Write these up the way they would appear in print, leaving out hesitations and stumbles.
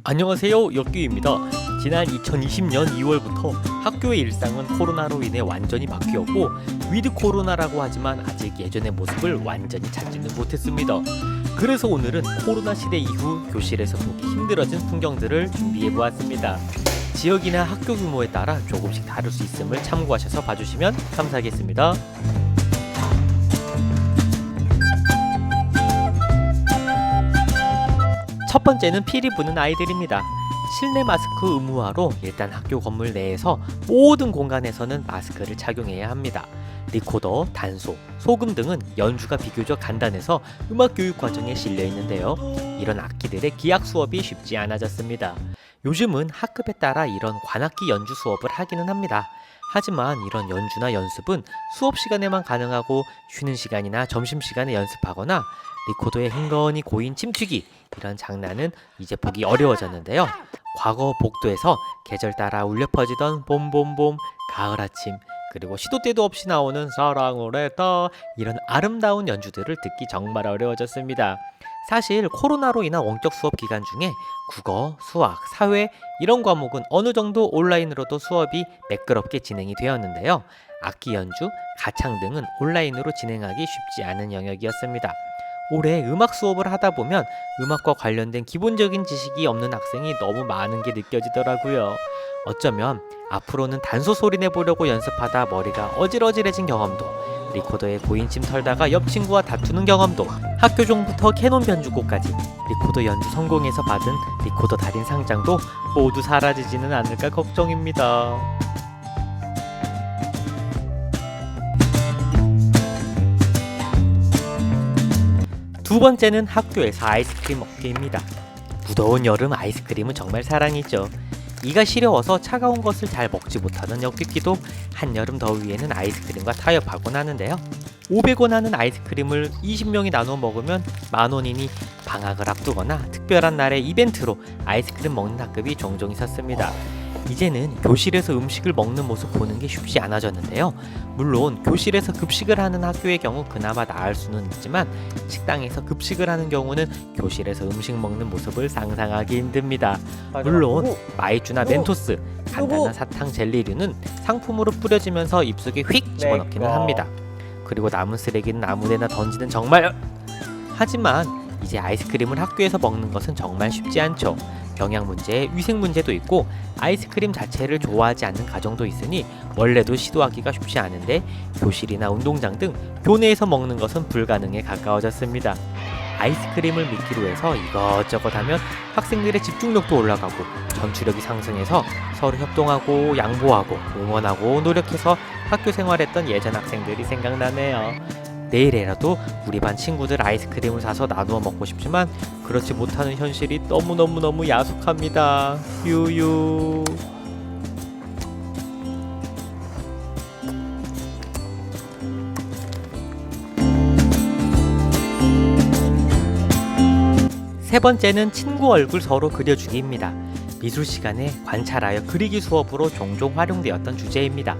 안녕하세요, 역규입니다. 지난 2020년 2월부터 학교의 일상은 코로나로 인해 완전히 바뀌었고 위드 코로나라고 하지만 아직 예전의 모습을 완전히 찾지는 못했습니다. 그래서 오늘은 코로나 시대 이후 교실에서 보기 힘들어진 풍경들을 준비해보았습니다. 지역이나 학교 규모에 따라 조금씩 다를 수 있음을 참고하셔서 봐주시면 감사하겠습니다. 첫 번째는 피리 부는 아이들입니다. 실내 마스크 의무화로 일단 학교 건물 내에서 모든 공간에서는 마스크를 착용해야 합니다. 리코더, 단소, 소금 등은 연주가 비교적 간단해서 음악 교육 과정에 실려 있는데요. 이런 악기들의 기악 수업이 쉽지 않아졌습니다. 요즘은 학급에 따라 이런 관악기 연주 수업을 하기는 합니다. 하지만 이런 연주나 연습은 수업 시간에만 가능하고 쉬는 시간이나 점심시간에 연습하거나 리코더에 흥건히 고인 침튀기 이런 장난은 이제 보기 어려워졌는데요. 과거 복도에서 계절 따라 울려 퍼지던 봄봄봄, 가을 아침, 그리고 시도 때도 없이 나오는 사랑을 했다 이런 아름다운 연주들을 듣기 정말 어려워졌습니다. 사실 코로나로 인한 원격 수업 기간 중에 국어, 수학, 사회 이런 과목은 어느 정도 온라인으로도 수업이 매끄럽게 진행이 되었는데요. 악기 연주, 가창 등은 온라인으로 진행하기 쉽지 않은 영역이었습니다. 올해 음악 수업을 하다 보면 음악과 관련된 기본적인 지식이 없는 학생이 너무 많은 게 느껴지더라고요. 어쩌면 앞으로는 단소 소리 내보려고 연습하다 머리가 어질어질해진 경험도, 리코더에 고인침 털다가 옆 친구와 다투는 경험도, 학교 종부터 캐논 변주곡까지 리코더 연주 성공해서 받은 리코더 달인 상장도 모두 사라지지는 않을까 걱정입니다. 두 번째는 학교에서 아이스크림 먹기입니다. 무더운 여름 아이스크림은 정말 사랑이죠. 이가 시려워서 차가운 것을 잘 먹지 못하던 역기끼도 한여름 더위에는 아이스크림과 타협하곤 하는데요. 500원 하는 아이스크림을 20명이 나눠 먹으면 만원이니 방학을 앞두거나 특별한 날에 이벤트로 아이스크림 먹는 학급이 종종 있었습니다. 이제는 교실에서 음식을 먹는 모습 보는 게 쉽지 않아졌는데요. 물론 교실에서 급식을 하는 학교의 경우 그나마 나을 수는 있지만 식당에서 급식을 하는 경우는 교실에서 음식 먹는 모습을 상상하기 힘듭니다. 물론 마이쮸나 멘토스, 간단한 사탕 젤리류는 상품으로 뿌려지면서 입속에 휙 집어넣기는 합니다. 그리고 남은 쓰레기는 아무데나 던지는 정말 하지만 이제 아이스크림을 학교에서 먹는 것은 정말 쉽지 않죠. 영양 문제, 위생 문제도 있고 아이스크림 자체를 좋아하지 않는 가정도 있으니 원래도 시도하기가 쉽지 않은데 교실이나 운동장 등 교내에서 먹는 것은 불가능에 가까워졌습니다. 아이스크림을 미끼로 해서 이것저것 하면 학생들의 집중력도 올라가고 전투력이 상승해서 서로 협동하고 양보하고 응원하고 노력해서 학교 생활했던 예전 학생들이 생각나네요. 내일이라도 우리 반 친구들 아이스크림을 사서 나누어 먹고 싶지만 그렇지 못하는 현실이 너무너무 야속합니다. 유유. 세 번째는 친구 얼굴 서로 그려주기입니다. 미술 시간에 관찰하여 그리기 수업으로 종종 활용되었던 주제입니다.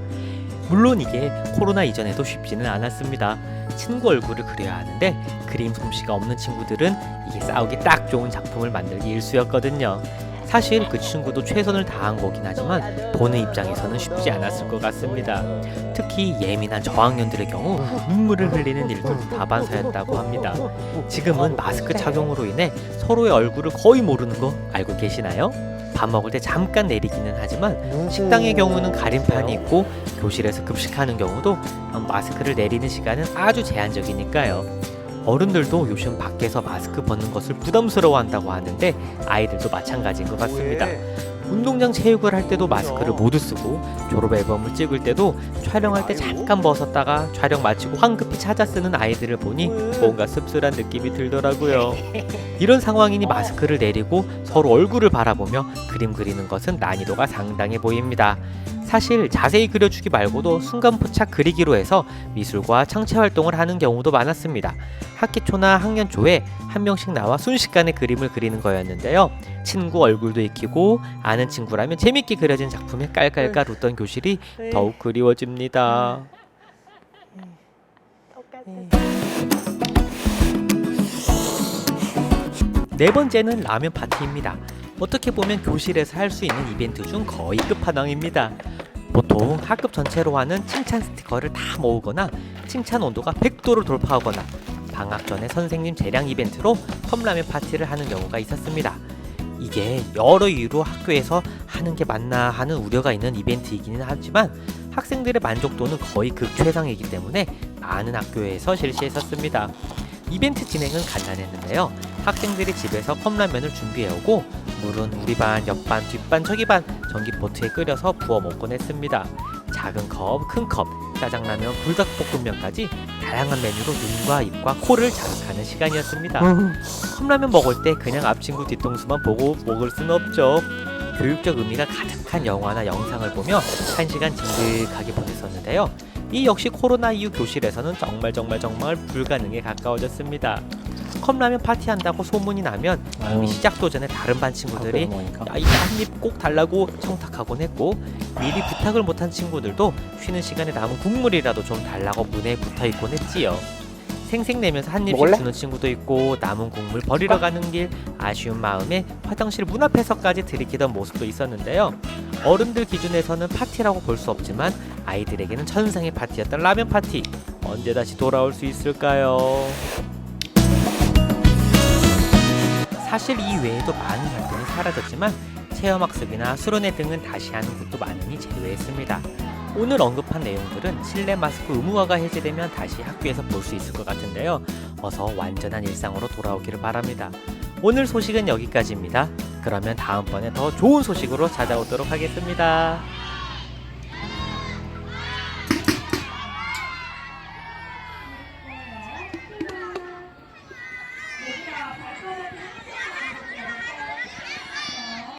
물론 이게 코로나 이전에도 쉽지는 않았습니다. 친구 얼굴을 그려야 하는데 그림 솜씨가 없는 친구들은 이게 싸우기 딱 좋은 작품을 만들기 일쑤였거든요. 사실 그 친구도 최선을 다한 거긴 하지만 보는 입장에서는 쉽지 않았을 것 같습니다. 특히 예민한 저학년들의 경우 눈물을 흘리는 일도 다반사였다고 합니다. 지금은 마스크 착용으로 인해 서로의 얼굴을 거의 모르는 거 알고 계시나요? 밥 먹을 때 잠깐 내리기는 하지만 식당의 경우는 가림판이 있고 교실에서 급식하는 경우도 마스크를 내리는 시간은 아주 제한적이니까요. 어른들도 요즘 밖에서 마스크 벗는 것을 부담스러워한다고 하는데 아이들도 마찬가지인 것 같습니다. 운동장 체육을 할 때도 마스크를 모두 쓰고 졸업 앨범을 찍을 때도 촬영할 때 잠깐 벗었다가 촬영 마치고 황급히 찾아 쓰는 아이들을 보니 뭔가 씁쓸한 느낌이 들더라고요. 이런 상황이니 마스크를 내리고 서로 얼굴을 바라보며 그림 그리는 것은 난이도가 상당해 보입니다. 사실 자세히 그려주기 말고도 순간포착 그리기로 해서 미술과 창체 활동을 하는 경우도 많았습니다. 학기 초나 학년 초에 한 명씩 나와 순식간에 그림을 그리는 거였는데요. 친구 얼굴도 익히고 아는 친구라면 재밌게 그려진 작품에 깔깔깔 웃던 교실이 더욱 그리워집니다. 네 번째는 라면 파티입니다. 어떻게 보면 교실에서 할 수 있는 이벤트 중 거의 끝판왕입니다. 보통 학급 전체로 하는 칭찬 스티커를 다 모으거나 칭찬 온도가 100도를 돌파하거나 방학 전에 선생님 재량 이벤트로 컵라면 파티를 하는 경우가 있었습니다. 이게 여러 이유로 학교에서 하는 게 맞나 하는 우려가 있는 이벤트이기는 하지만 학생들의 만족도는 거의 극최상이기 때문에 많은 학교에서 실시했었습니다. 이벤트 진행은 간단했는데요. 학생들이 집에서 컵라면을 준비해오고 물은 우리 반, 옆반, 뒷반, 저기반 전기포트에 끓여서 부어 먹곤 했습니다. 작은 컵, 큰 컵, 짜장라면, 불닭볶음면까지 다양한 메뉴로 눈과 입과 코를 자극하는 시간이었습니다. 컵라면 먹을 때 그냥 앞친구 뒤통수만 보고 먹을 수는 없죠. 교육적 의미가 가득한 영화나 영상을 보며 1시간 진득하게 보냈었는데요. 이 역시 코로나 이후 교실에서는 정말 불가능에 가까워졌습니다. 컵라면 파티한다고 소문이 나면 이미 시작도 전에 다른 반 친구들이 야, 이거 한 입 꼭 달라고 청탁하곤 했고 미리 부탁을 못한 친구들도 쉬는 시간에 남은 국물이라도 좀 달라고 문에 붙어있곤 했지요. 생색내면서 한 입씩 먹을래? 주는 친구도 있고 남은 국물 버리러 가는 길 아쉬운 마음에 화장실 문 앞에서까지 들이키던 모습도 있었는데요. 어른들 기준에서는 파티라고 볼 수 없지만 아이들에게는 천상의 파티였던 라면 파티, 언제 다시 돌아올 수 있을까요? 사실 이 외에도 많은 활동이 사라졌지만 체험학습이나 수련회 등은 다시 하는 곳도 많으니 제외했습니다. 오늘 언급한 내용들은 실내 마스크 의무화가 해제되면 다시 학교에서 볼 수 있을 것 같은데요. 어서 완전한 일상으로 돌아오기를 바랍니다. 오늘 소식은 여기까지입니다. 그러면 다음번에 더 좋은 소식으로 찾아오도록 하겠습니다.